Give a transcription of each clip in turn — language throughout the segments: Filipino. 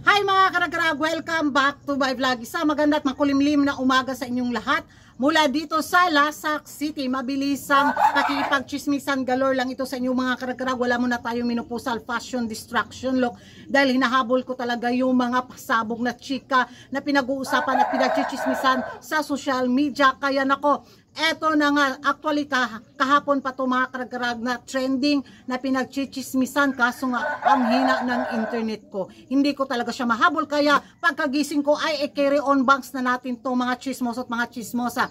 Hi mga karagrag! Welcome back to my vlog. Isa maganda at makulimlim na umaga sa inyong lahat. Mula dito sa Lasak City, mabilisan, nakikipag-chismisan galore lang ito sa inyong mga karagrag. Wala muna tayong minupusal fashion distraction look dahil hinahabol ko talaga yung mga pasabog na chika na pinag-uusapan at pinag-chismisan sa social media. Kaya nako, eto na nga, actually kahapon pa ito mga karagrag na trending na pinagchichismisan, kaso nga ang hina ng internet ko. Hindi ko talaga siya mahabol, kaya pagkagising ko ay carry on banks na natin to mga chismoso at mga chismosa.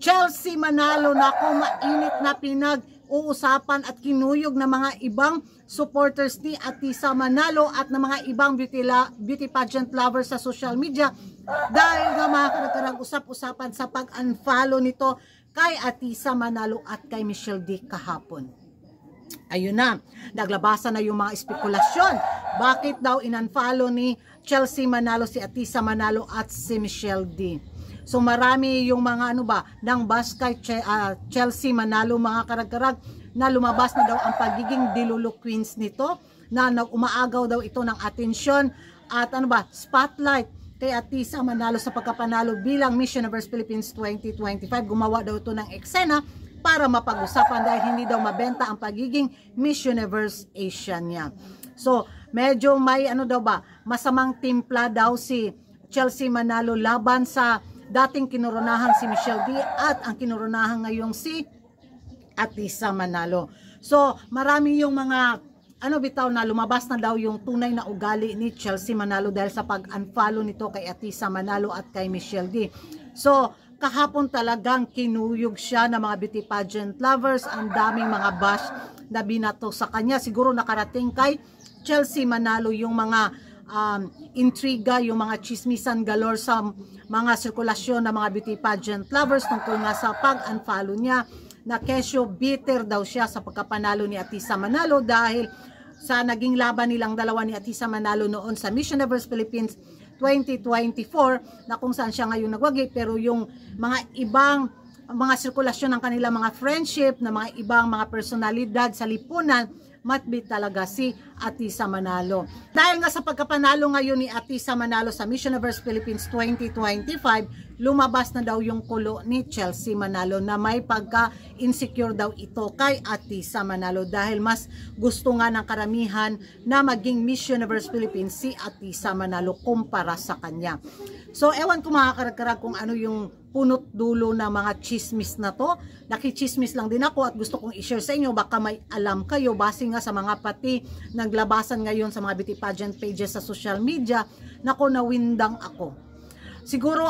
Chelsea Manalo na ako, mainit na pinag-uusapan at kinuyog ng mga ibang supporters ni Atisa Manalo at ng mga ibang beauty pageant lovers sa social media dahil nga mga karagrag usap-usapan sa pag-unfollow nito kay Atisa Manalo at kay Michelle D kahapon. Ayun na, naglabasan na yung mga espekulasyon. Bakit daw in-unfollow ni Chelsea Manalo si Atisa Manalo at si Michelle D? So marami yung mga nang bas kay Chelsea Manalo mga karagrag na lumabas na daw ang pagiging Dilulo Queens nito, na umaagaw daw ito ng atensyon at spotlight kay Atisa Manalo sa pagkapanalo bilang Miss Universe Philippines 2025. Gumawa daw ito ng eksena para mapag-usapan dahil hindi daw mabenta ang pagiging Miss Universe Asia niya. So medyo may masamang timpla daw si Chelsea Manalo laban sa dating kinoronahan si Michelle D at ang kinoronahan ngayong si Atisa Manalo. So marami yung mga bitaw na lumabas na daw yung tunay na ugali ni Chelsea Manalo dahil sa pag-unfollow nito kay Atisa Manalo at kay Michelle D. So kahapon talagang kinuyog siya ng mga beauty pageant lovers. Ang daming mga bash na binato sa kanya. Siguro nakarating kay Chelsea Manalo yung mga intriga, yung mga chismisan galore sa mga sirkulasyon ng mga beauty pageant lovers tungkol nga sa pag-unfollow niya, na kesyo bitter daw siya sa pagkapanalo ni Atisa Manalo dahil sa naging laban nilang dalawa ni Atisa Manalo noon sa Miss Universe Philippines 2024 na kung saan siya ngayon nagwagi, pero yung mga ibang mga sirkulasyon ng kanilang mga friendship na mga ibang mga personalidad sa lipunan, matbit talaga si Atisa Manalo. Dahil nga sa pagkapanalo ngayon ni Atisa Manalo sa Miss Universe Philippines 2025, lumabas na daw yung kulo ni Chelsea Manalo na may pagka-insecure daw ito kay Atisa Manalo dahil mas gusto nga ng karamihan na maging Miss Universe Philippines si Atisa Manalo kumpara sa kanya. So ewan ko mga karagrag kung ano yung punot dulo na mga chismis na to. Nakichismis lang din ako at gusto kong i-share sa inyo, baka may alam kayo base nga sa mga pati naglabasan ngayon sa mga beauty pageant pages sa social media. Nako, nawindang ako. Siguro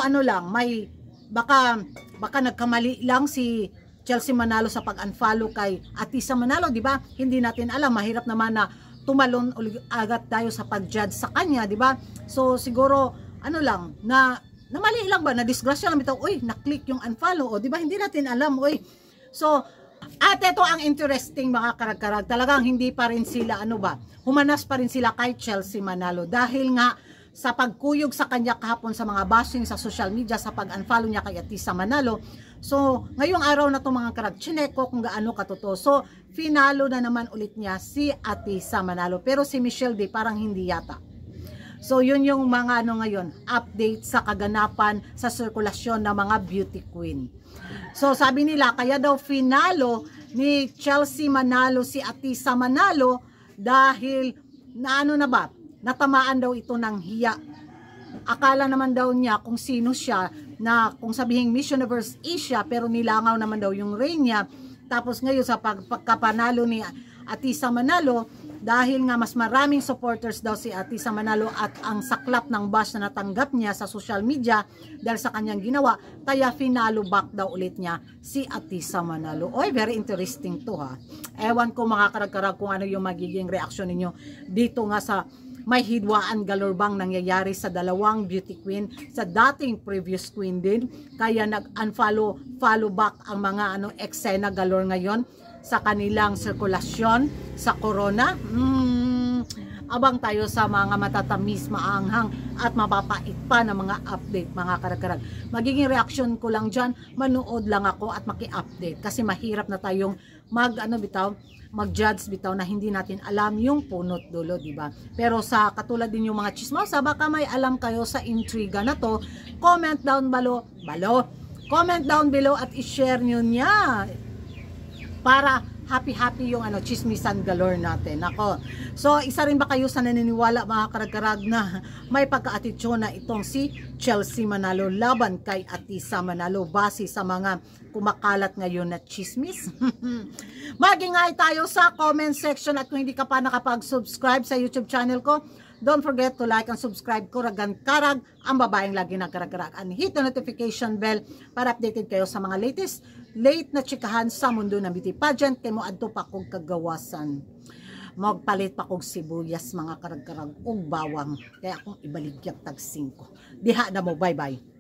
may baka nagkamali lang si Chelsea Manalo sa pag-unfollow kay Atisa Manalo, di ba? Hindi natin alam, mahirap naman na tumalon agad tayo sa pag-judge sa kanya, di ba? So siguro na mali lang ba, na disgrasya lang ito, na-click yung unfollow, di ba? Hindi natin alam, So, at ito ang interesting mga karagrag, talagang hindi pa rin sila, humanas pa rin sila kay Chelsea Manalo dahil nga sa pagkuyog sa kanya kahapon sa mga bashing sa social media sa pag-unfollow niya kay Atisa Manalo. So, ngayong araw na to mga karagrag, chineko kung gaano katotoo. So, finalo na naman ulit niya si Atisa Manalo, pero si Michelle D parang hindi yata. So yun yung mga ngayon, update sa kaganapan sa sirkulasyon ng mga beauty queen. So sabi nila, kaya daw finalo ni Chelsea Manalo si Atisa Manalo dahil natamaan daw ito ng hiya. Akala naman daw niya kung sino siya, na kung sabihin Miss Universe Asia, pero nilangaw naman daw yung reign niya. Tapos ngayon sa pagkapanalo ni Atisa Manalo, dahil nga mas maraming supporters daw si Atisa Manalo at ang saklap ng bash na natanggap niya sa social media dahil sa kanyang ginawa, kaya finalo back daw ulit niya si Atisa Manalo. Very interesting to ha. Ewan ko mga karagrag kung ano yung magiging reaksyon ninyo dito nga sa may hidwaan galore bang nangyayari sa dalawang beauty queen, sa dating previous queen din, kaya nag-unfollow, follow back ang mga eksena galore ngayon sa kanilang sirkulasyon sa corona. abang tayo sa mga matatamis, maanghang at mapapait pa na mga update mga karagkarag. Magiging reaction ko lang dyan, manood lang ako at maki-update kasi mahirap na tayong mag-judge bitaw na hindi natin alam yung punot dulo, di ba? Pero sa katulad din yung mga chismosa, baka may alam kayo sa intriga na to, comment down below at i-share nyo niya para happy yung chismisan galore natin. Ako. So, isa rin ba kayo sa naniniwala mga karagkarag na may pagka-atitsyon na itong si Chelsea Manalo laban kay Atisa Manalo base sa mga kumakalat ngayon na chismis? Mag-ingay tayo sa comment section at kung hindi ka pa nakapag-subscribe sa YouTube channel ko, don't forget to like and subscribe ko, Ragan Karag, ang babaeng lagi nagkarag-karag. And hit the notification bell para updated kayo sa mga late na chikahan sa mundo ng beauty pageant. Kay mo adto pa kong kagawasan. Magpalit pa kong sibuyas mga karag-karag ug bawang. Kaya akong ibaligyag tag 5. Diha na mo, bye-bye.